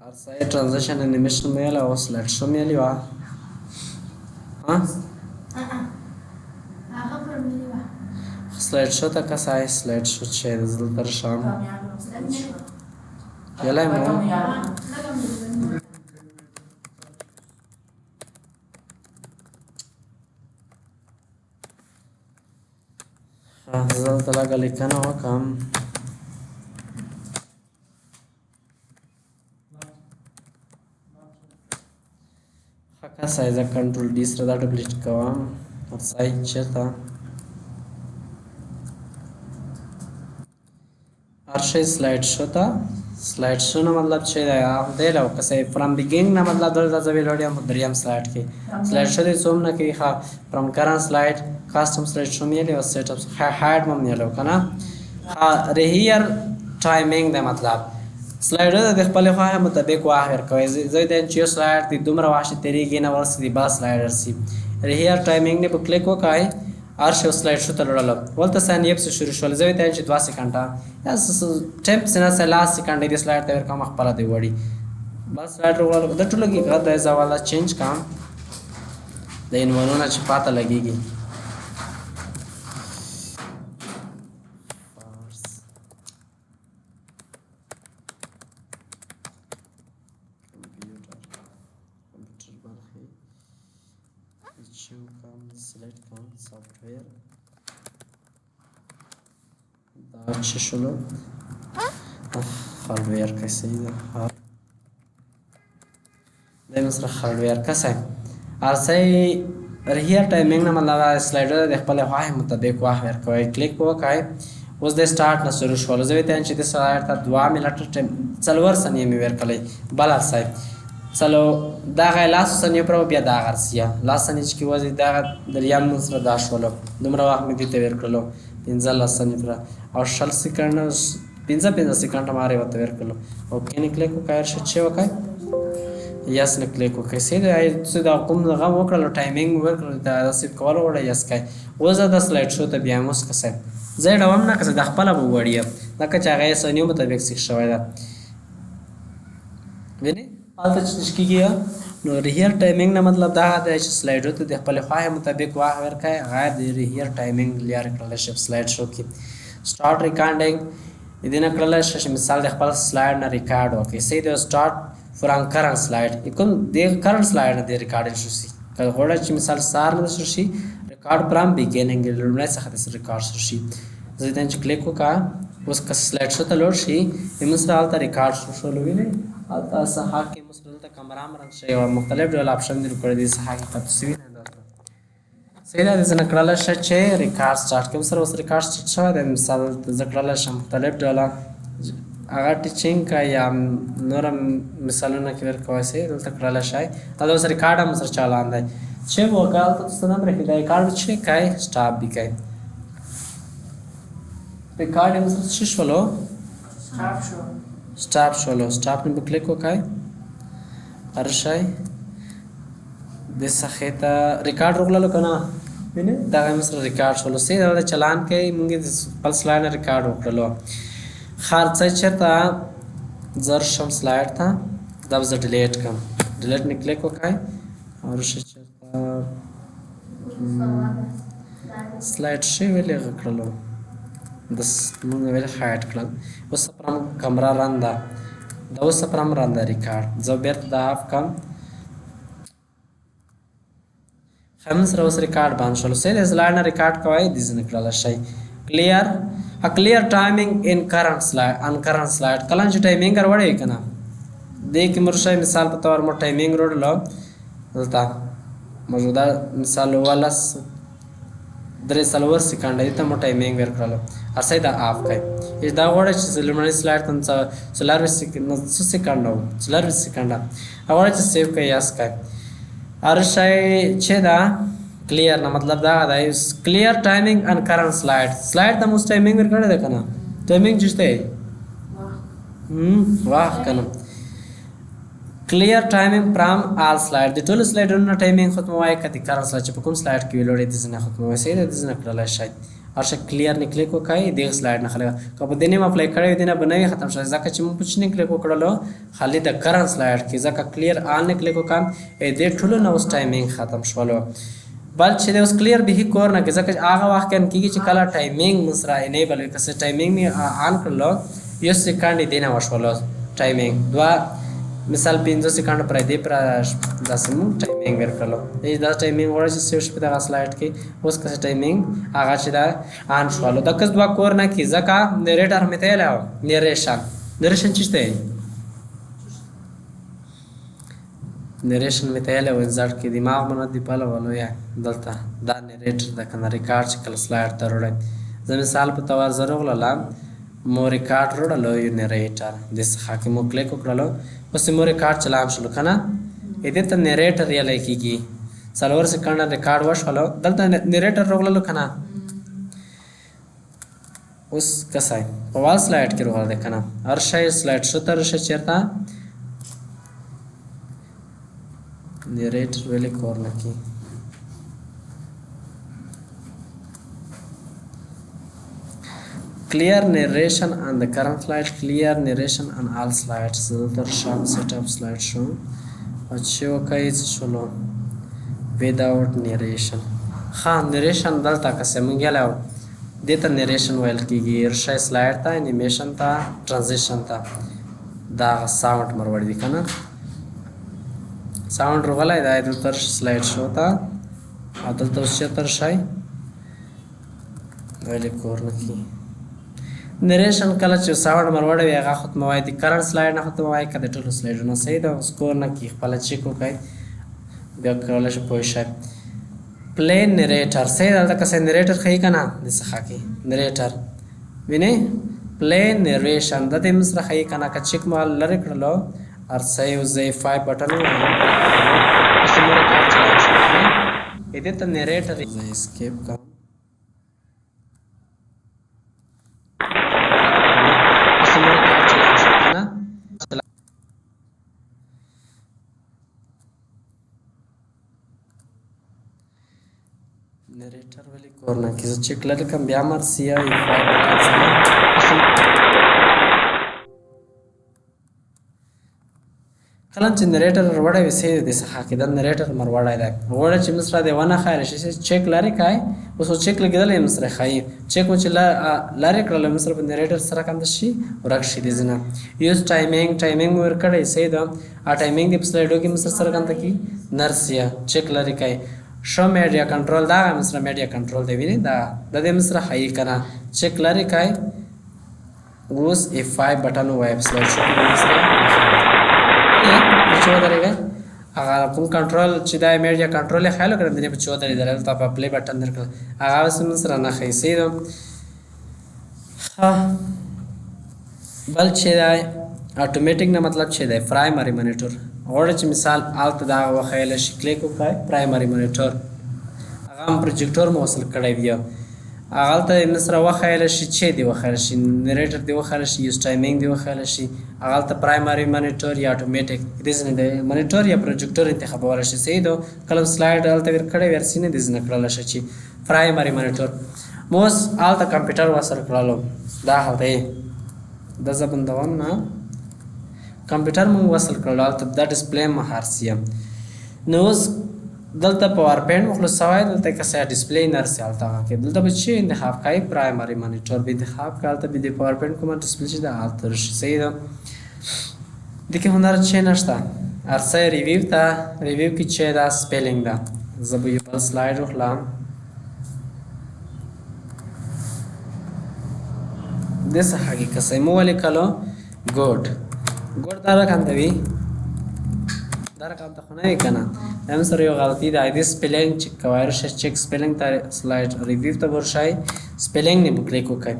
ارسای transition animation میله او سلاید شو میلی وا ها هغه پر ملي وه سلاید شو تا کسای سلاید شو چه دل تر شام یلا مو زل تلا گلی کنه وکم خکا سایزه کنټرول ډی سره دا ډبلیټ کوم ارسای چیرته ارشي سلاید شو ته سلاید شو نه مطلب چې دی له کسې فرام بیګینګ نه مطلب درته زه ویلوډیم دریم سلاید کې سلاید شو دې څوم نه کې ښه فرام کرنٹ سلاید کاستم سلاید شو میلی او سیټ اپ هاید مم میلو کنه رهیر ټایمینګ د مطلب سلاید د خپل خواهه مطابق واهر کوي زه د چې سلاید د دومره واشه طریقې نه ورسې با سلاید سي رهیر ټایمینګ نه په کلیک وکای ارشو سلاید شو تلړل ولته ثانیه په شروع شول زه ته چې 2 سکندہ یا ټیپ سنا سلا سکندې د سلاید ته ورکوم خپل دی وړي بس سلاید ورول د ټولو کې غدا زواله چینج کام د انوانونه چې پاته لګيږي select from software دا چې شلو هاردویر کیسه ده د مصر هاردویر کیسه ارسای رهیر ټایمینګ نه مطلب سلایډر د خپل خواهی مطابق واهر کوي کلیک وکای اوس د سٹارټ نه شروع شول زه ته چې د سلایډ ته 2 منټ څلور ثانیې مې ورکړلې بل ارسای چلو دا غي لاس سنې پر بیا دا غرسیا لاس سنې چې وځي دا دریم سره دا شولو دومره وخت مې دې ته ورکړلو 15 لاس سنې پر او شل سکند 15 سکند ماره وته ورکړلو او کینې کلیک وکړ چې وکای یس نه کلیک وکړ سې دا کوم غو وکړلو ټایمینګ ورکړل دا سیب کول وړه یس کای وزه د سلایډ شو ته بیا موس کسه زه ډوم نه کسه د خپل به وړیا دا که چا غي سنیو مطابق سیک شوی دا ویني حالت چې کیږي نو رهیر ټایمینګ نه مطلب دا دی چې سلایډر ته د خپل خواهی مطابق واه ورکای غیر د رهیر ټایمینګ لري کړل شي سلایډ شو کې سٹارټ ریکارډینګ دې نه کړل شي مثال د خپل سلایډ نه ریکارډ وکړي سي د سٹارټ فرام کرنٹ سلایډ کوم د کرنٹ سلایډ نه د ریکارډ شو شي کله غوړه چې مثال سار نه شو شي ریکارډ فرام بیګینینګ لرنه څخه د ریکارډ شو شي زه دې چې کلیک وکړه اوس کا سلایډ شو ته لوړ شي مثال حالت ریکارډ شو لوي حالت صحه کې مثال ته کیمرا مرن شي او مختلف ډول اپشن دې کړی دي صحه کې تصویر نه درته سیدا دې څنګه کړل شي چې ریکارډ سٹارټ کوم سره اوس ریکارډ سٹارټ شوی د مثال ذکرل شي مختلف ډول هغه ټیچینګ کا یا نور مثالونه کې ورکوي سي دلته کړل شي دا اوس ریکارډ هم سره چالان دی چې وګال ته څه نمبر کې دی ریکارډ چې کای سٹاپ دی کای ریکارډ هم څه شولو स्टाप शोलो स्टाप ने क्लिक वकाय ارشای د سخته ریکارډ وکړلو کنه ویني دا هم سره ریکارډ شولو سي دا چلان کې مونږ د خپل سلاید ریکارډ وکړلو خرڅ چرته زر شم سلاید ته دا ز ډیلیټ کوم ډیلیټ نه کلیک وکای ارشای چرته سلاید شي ویلې وکړلو دس مونږ ویل هایټ کړل اوس پرم کیمرا راندا دا اوس پرم راندا ریکارډ زه بیرته دا اف کم خمس روز ریکارډ باندې شول سه د سلاید ریکارډ کوي د ځنه کړل شي کلیر ا کلیر ټایمینګ ان کرنٹ سلاید ان کرنٹ سلاید کله چې ټایمینګ وروړې کنه دې کې مرشه مثال په تور مو ټایمینګ وروړل دلته موجوده مثال ولس 3 سکند ته مو ټایمینګ ورکړل ارسای دا اف کای دا وړه چې لمړی سلاید تم سلار سکند نو سلار سکند اوړه چې سیو کای یاس کای ارشای چې دا کلیر نه مطلب دا دا کلیر ټایمینګ ان کرنٹ سلاید د مو ټایمینګ ورکړل ده کنه ټایمینګ چشته واه کنه clear timing from all slide د ټول سلایډونو ټایمینګ ختموي کته کار سره چې په کوم سلایډ کې ویلوړې د ځنه ختموي سي د ځنه کړل شي ارشه کلیر نه کلیک وکای دغه سلاید نه خلک که په دینه اپلای کړی دینه بنوي ختم شي ځکه چې موږ پوښتنه نه کلیک وکړلو خالي د کرنٹ سلاید کې ځکه کلیر آن نه کلیک وکم دې ټولو نو ټایمینګ ختم شولو بل چې اوس کلیر به کور نه کې ځکه هغه وخت کې کېږي چې کله ټایمینګ مسره انیبل وي که ټایمینګ می آن کړلو یو سکند دینه وشولو ټایمینګ دوا مثال 15 سکند پر دې پر داسې مو ټایمینګ ورکړلو دا ټایمینګ ورته چې سیو په دغه سلاید کې اوس که ټایمینګ هغه چې دا آن شولو د کس دوا کور نه کې ځکه نریټر مته لاو نریشن چشته نریشن مته له وزړ کې دماغ باندې دی پاله ولو یا دلته دا نریټر د کنه ریکارډ چې کله سلاید ته وروړي زه مثال په تور زره غلم مو ریکارډ وروړلو یو نریټر د څخه کې مو کلیک وکړلو اوس مو ریکارډ چلام شلو کنه دې ته نریټر یا لیکيږي څلور سکند ریکارډ وشولو دلته نریټر وروړلو کنه اوس کسای په وال سلاید کې وروړل کنه هر شی سلاید شو تر شي چیرته narrator really corner key clear narration on the current slide clear narration on all slides the short setup slide show achieve guys chalo without narration narration dalta kase mungela data narration well kigi irsha slide ta animation ta transition ta da sound marwadi dikana sound रोगलाय दा इधर तर slide show था आदल तो उससे तर शाय वेले कोर्न की नरेशन कला च साउंड मरवड़े वेगा खत्म वाय दि करंट स्लाइड ना खत्म वाय कदे टोल स्लाइड ना सही दा स्कोर ना की पहले चेक को काय बेक करले से पोइशा प्ले नरेटर सही दा कसे नरेटर खई कना दिस खाकी नरेटर विने प्ले नरेशन द दे मसरा खई कना का चेक माल लरे करलो और save z5 बटन इसे मेरे कार्ड चला सकते हैं इधर तो नरेटर escape का इसे मेरे कार्ड चला सकते हैं ना नरेटर वाली कोरना किसी चेक लगे कम ब्यामर सिया کلم چې نریټر وړه وسې د څخه کې د نریټر مر وړه ده وړه چې مسره دی ونه خیر شي چیک لري کای اوس چیک لګیدل مسره خای چیک مو چې لاري کړل مسره په نریټر سره کم شي ورک شي دي زنه یوز ټایمینګ ور کړی سي دا ا ټایمینګ د سلایډو کې مسره سره کم تکي نرسیا چیک لري کای شو میډیا کنټرول دا مسره میډیا کنټرول دی ویني دا د دې مسره خای کنه چیک لري کای اوس F5 بٹن ویب سلایډ شو مسره چودري گئے اگر کوم کنټرول چې دا میډیا کنټرول یې خیال کړم دنه په چودري درل ته په پلی بٹن درکړه هغه سم سره نه خېسې ها بل چې دا اتوماتیک نه مطلب چې دا پرایمری مانیټور اور چې مثال الته دا وخیل شي کلیک وکړای پرایمری مانیټور هغه پروجیکټور مو وصل کړی ویو هغه ته مسره وخیل شي چې دی وخیل شي نریټر دی وخیل شي یوز ټایمینګ دی وخیل شي هغه ته پرایمری مانیټور یا اتوماتیک ریزن دی مانیټور یا پروجیکټور انتخاب ول شي سي دو کلم سلاید الته ور کړی ورسینه دي زنه کړل شي چې پرایمری مانیټور موس الته کمپیوټر وسر کړلو دا هته د زبندوان نه کمپیوټر مو وصل کړل الته د ډسپلی مهارسیم نو دلته پاور پوینټ مخلص سوای دلته کسه ډسپلی نرسي الته کې دلته به چې انتخاب کای پرایمری مانیټور به انتخاب کالته به د پاور پوینټ کوم ډسپلی چې د الته شي صحیح ده دغه هنر چې نشته ارسه ریویو کې چې دا سپیلینګ ده زبې په سلاید وخلام دسه حقیقت سمو ولیکلو ګوډ دا رقم دی دا رقم ته خو نه کنه هم سره یو غلطی ده ایدی سپیلینګ چک کویر ش چک سپیلینګ ته سلاید ریویو ته ورشای سپیلینګ نه کلیک وکړئ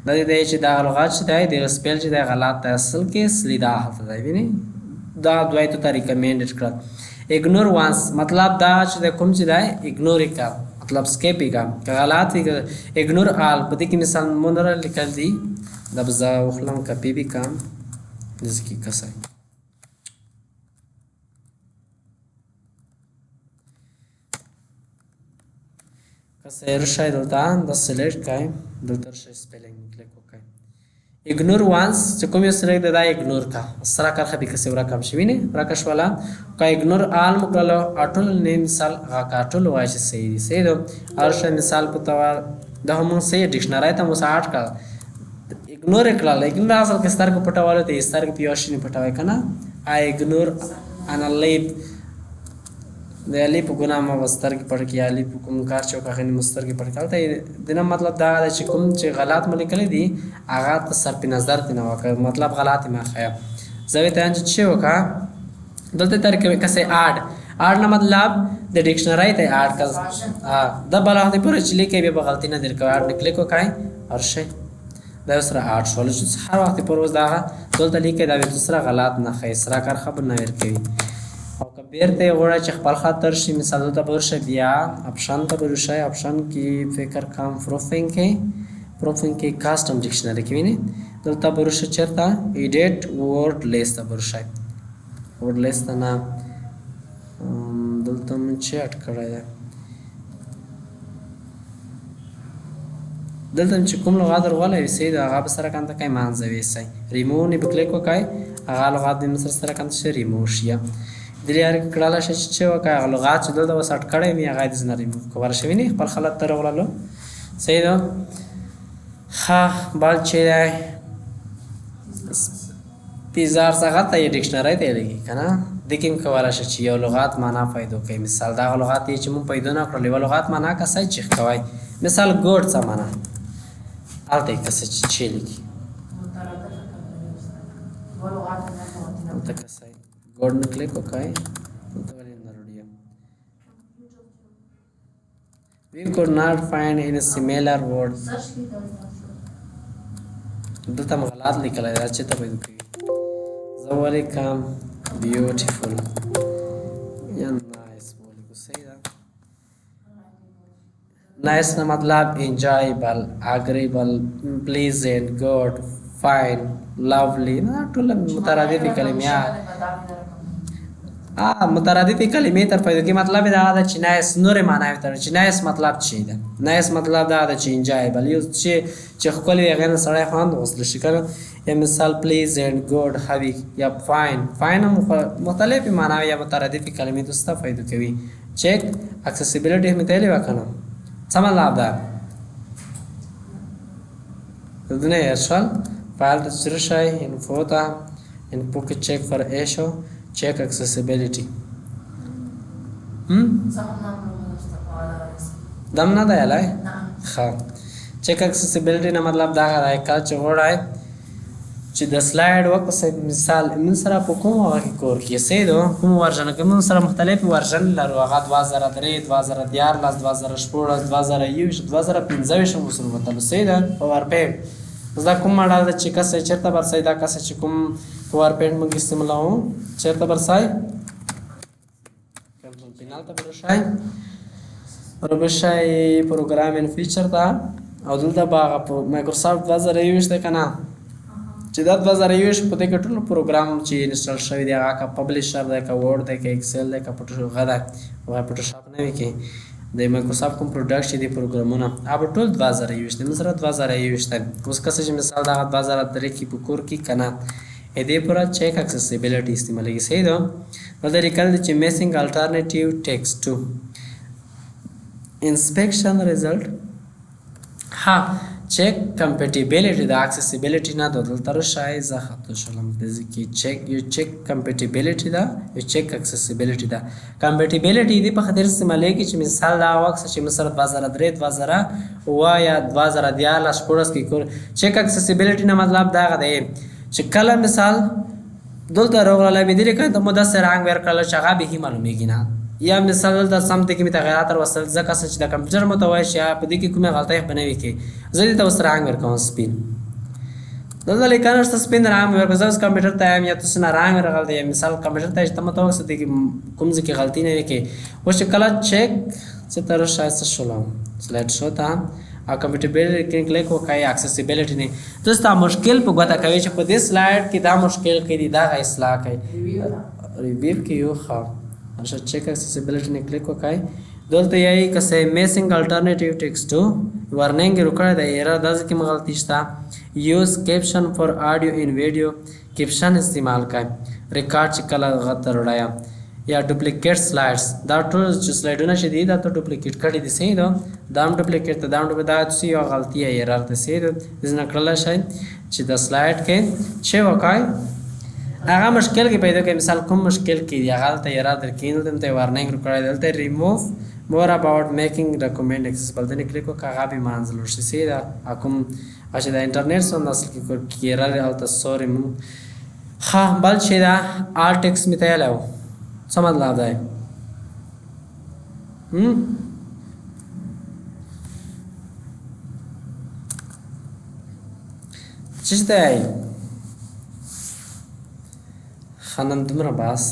دا دې چې دا لغات چې دی د سپیل چې دی غلط ده اصل کې سلیدا هته دی ویني دا دوی ته ریکمندډ کړ اګنور وانس مطلب دا چې کوم چې دی اګنور کا مطلب سکیپ کا غلط اګنور آل په دې کې مثال مونږ لیکل دي د بزا وخلم کپی بي کام ځکه کسای کسه رشای دلته د سلیکټ کای دلته رشای سپیلینګ کلیک وکای ignore once چې کوم یو سره دا ignore کا سره کار خبي کسه ورا کم شوی نه راکش والا کا ignore all مکلو اټول نیم مثال کا اټول وای چې صحیح دي صحیح دو ارشه مثال په توار د هم صحیح ډکشنری ته مساعد کا ignore کړه لیکن اصل کې ستر کو پټواله ته ستر کې پیوشي نه پټوي کنه I ignore an leap د الی په ګناه ما وستر کې پړ کې الی په کوم کار چې وکړنی مستر کې پړ کړه دنه مطلب دا چې کوم چې غلط ملي کړی دي هغه ته سر په نظر ته نه وکړ مطلب غلط ما خیا زوی ته چې وکړه دلته تر کې کسه اډ نه مطلب د ډکشنری ته اډ کړه د بل هغه پر چې لیکي به غلطی نه درکو اډ کلیک وکای ارشه دا سره اډ شول چې هر وخت پر وځ دا دلته لیکي دا سره غلط نه خې سره کار خبر نه ورکوي او که بیرته غواړئ چې خپل خاطر شي مثال دلته به ورشئ بیا اپشن ته به ورشئ اپشن کې فکر کوم پروفینګ کې کاسټم ډکشنری کې وینئ دلته به ورشئ چېرته ایډیټ ورډ لیست ته به ورشئ ورډ لیست ته نه دلته مې چیټ کړی دی دلته چې کوم لغات ورغلی وي صحیح ده هغه به سره کنده کوئ منځوي سئ ریمو نه به کلیک وکئ هغه لغات به مې سره کنده شي ریمو شي دلیار کړه شي چې وکړه هغه لغات چې دلته وسات کړی وي هغه د نه ریموو کول شوی نه خپل خلک ته راغلو صحیح ده ها بل چې پیزار څنګه ته ډکشنری ته لګي کنه د کوم کول شي چې یو لغات معنا پیدا کوي مثال دا لغات چې مون پیدا نه کړل یو لغات معنا کسای چې کوي مثال ګوډ څه معنا الته کس چې لګي الته کسای ګوډ نه کلیک وکای We could not find any similar word. دلته غلط لیکل دی چې ته پیدا کوي زوالکم بیوټیفول یا نایس بولیکو صحیح ده نایس نه مطلب انجوایبل اګریبل پلیزنت ګډ فاین لولی نه ټول مترادفې کلمې مترادفې کلمې تر پیدا کې مطلب دا ده چې نایس نورې معنی تر چې نایس مطلب چی ده نایس مطلب دا ده چې انجوایبل یو چې ښکلی وي هغې نه سړی خوند واخیستلی شي که یا مثال پلیزنټ ګډ هوي یا فاین هم مختلفې معناوې یا مترادفې کلمې دوست ته پیدا کوي چیک اکسیسیبلیټي مې تیلې وه که نه څه مطلب ده دونه هېر شول فایل ته چې راشئ انفو ته انفو کې چیک فار ایشو check accessibility دم نه دی الای ښه check accessibility نه مطلب دا دی کله چې غواړئ چې د سلاید وکړئ مثال موږ سره په کوم هغه کې کور کې صحیح ده کوم ورژن کې موږ سره مختلف ورژن لرو هغه 2003 2014 2016 2021 2015 هم وسره وتلو صحیح ده په ورپېډ دا کوم ماډل ده چې کس چېرته برسئ دا کس چې کوم په ورپېډ موږ استعمالوو چېرته برسئ کنټرول پینل ته برشئ برشئ پروګرامینګ فیچر ته او دلته به هغه مایکروسافټ 2021 دی که نه چې دا 2021 په دې کې ټول پروګرام چې انسټال شوی دی هغه که پبلیشر دی که ورډ دی که ایکسل دی که هغه دی هغه فوټوشاپ نه وي کې د مایکروسافټ کوم پروډکټ چې دي پروګرامونه هغه ټول 2021 دی موږ سره 2021 دی اوس که څه چې مثال دغه 2003 کې په کور کې که نه دې پوره چیک اکسیسیبلیټي استعمالېږي صحیح ده دلته لیکل دي چې میسنګ الټرنیټیو ټیکسټ ټو انسپیکشن ریزلټ ها چیک کمپیټیبلیټي د اکسیسیبلیټي نه ده دلته راشئ زه خطا شولم داسې کې یو چیک کمپیټیبلیټي ده یو چیک اکسیسیبلیټي ده کمپیټیبلیټي دې په خاطر استعمالېږي چې مثال دا وخت چې موږ سره 2003 2009 یا 2014 14 کې کور چیک اکسیسیبلیټي نه مطلب دا دی چې کله مثال دلته راغلی وي دې که ته مو داسې رنګ ورکړله چې هغه بهي معلومېږي نه یا مثال دلته سم دې کې مې تغیرات راوستل ځکه څه چې د کمپیوټر مو ته وایي چې په دې کې کومې غلطۍ به نه وي کې زه دې ته اوس رنګ ورکوم سپین دلته لیکنه شته سپین رنګ مې ورکړ زه اوس کمپیوټر ته یم یا تاسو نه رنګ ورغلی دی یا مثال کمپیوټر ته چې ته مو ته وایي چې کوم ځای کې غلطي نه وي کې اوس چې کله چیک چې ته راشئ څه شولم سلایډ شو ته او کمپیټیبلیټي کې کلیک وکړئ اکسیسیبلیټي نه دوست دا مشکل په ګوته کوي چې په دې سلایډ کې دا مشکل کې دي دا اصلاح کوي ریویو کې یو ښه راشه چیک اکسیسیبلیټي نه کلیک وکړئ دلته یایي که say missing alternative text to warning required د error د ځکه مغلطی شته use caption for audio in video caption استعمال کړئ ریکارډ چې کله غته وړایا یا ډوپلیکیټ سلایډز دا ټول چې سلایډونه چې دي دا ته ډوپلیکیټ کړي دي صحیح ده دا هم ډوپلیکیټ ته دا هم دا څه یو غلطي یا ایرر ته صحیح ده ځنه کړل شي چې د سلایډ کې چې وکای هغه مشکل کې پیدا کوي مثال کوم مشکل کې دی هغه ته ایرر درکینو دم ته وارننګ ریکوایرډ دلته ریموو more about making document accessible دنه کلیک وکړه به منځلو شي صحیح ده کوم چې د انټرنیټ سره نسل کې ایرر او تصورم ها بل چې دا alt text مثال او څه مطلب دی څه دی خانم دومره بحث